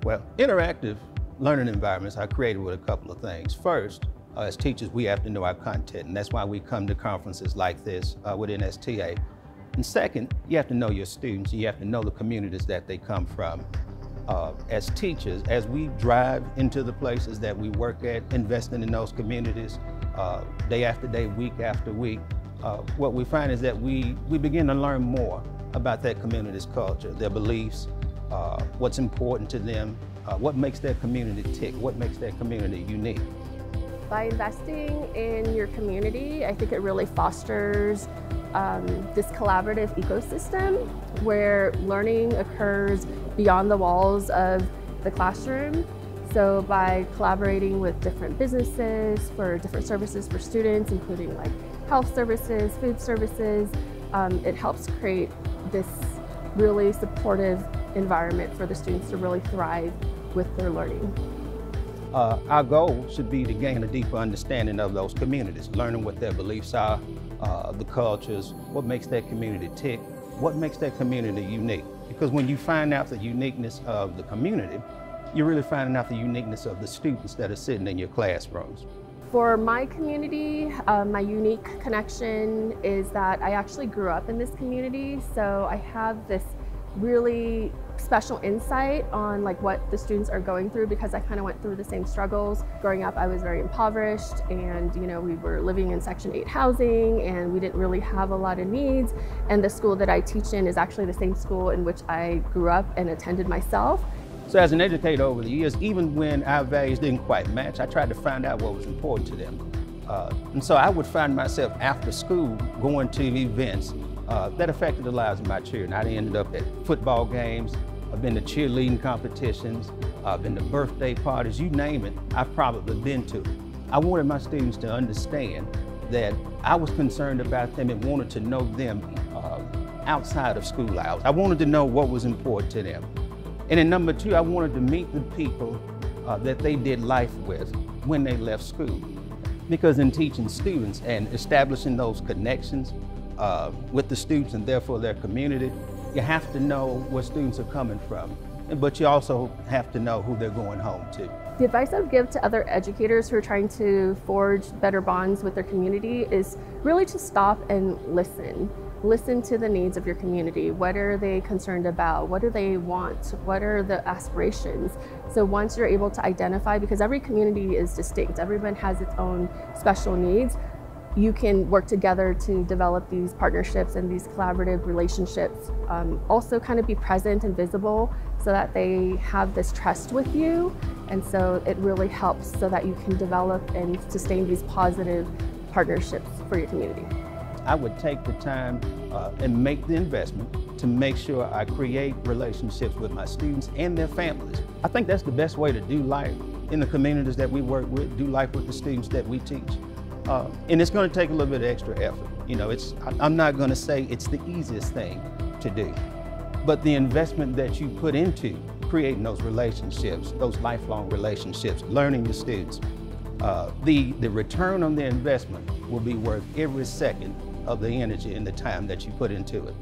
Well, interactive learning environments are created with a couple of things. First, as teachers, we have to know our content, and that's why we come to conferences like this with NSTA. And second, you have to know your students, you have to know the communities that they come from. As teachers, as we drive into the places that we work at, investing in those communities, day after day, week after week, what we find is that we begin to learn more about that community's culture, their beliefs, what's important to them, what makes their community tick, what makes their community unique. By investing in your community, I think it really fosters this collaborative ecosystem where learning occurs beyond the walls of the classroom. So by collaborating with different businesses for different services for students, including like health services, food services, it helps create this really supportive environment for the students to really thrive with their learning. Our goal should be to gain a deeper understanding of those communities, learning what their beliefs are, the cultures, what makes that community tick, what makes that community unique. Because when you find out the uniqueness of the community, you're really finding out the uniqueness of the students that are sitting in your classrooms. For my community, my unique connection is that I actually grew up in this community, so I have this really special insight on like what the students are going through because I kind of went through the same struggles. Growing up, I was very impoverished and we were living in Section 8 housing and we didn't really have a lot of needs. And the school that I teach in is actually the same school in which I grew up and attended myself. So as an educator over the years, even when our values didn't quite match, I tried to find out what was important to them. And so I would find myself after school going to events that affected the lives of my children. I ended up at football games, I've been to cheerleading competitions, I've been to birthday parties, you name it, I've probably been to. I wanted my students to understand that I was concerned about them and wanted to know them outside of school hours. I wanted to know what was important to them. And then number two, I wanted to meet the people that they did life with when they left school. Because in teaching students and establishing those connections with the students and therefore their community, you have to know where students are coming from, but you also have to know who they're going home to. The advice I would give to other educators who are trying to forge better bonds with their community is really to stop and listen. Listen to the needs of your community. What are they concerned about? What do they want? What are the aspirations? So once you're able to identify, because every community is distinct, everyone has its own special needs, you can work together to develop these partnerships and these collaborative relationships. Also kind of be present and visible so that they have this trust with you. And so it really helps so that you can develop and sustain these positive partnerships for your community. I would take the time and make the investment to make sure I create relationships with my students and their families. I think that's the best way to do life in the communities that we work with, do life with the students that we teach. And it's going to take a little bit of extra effort. I'm not going to say it's the easiest thing to do, but the investment that you put into creating those relationships, those lifelong relationships, learning the students, the return on the investment will be worth every second of the energy and the time that you put into it.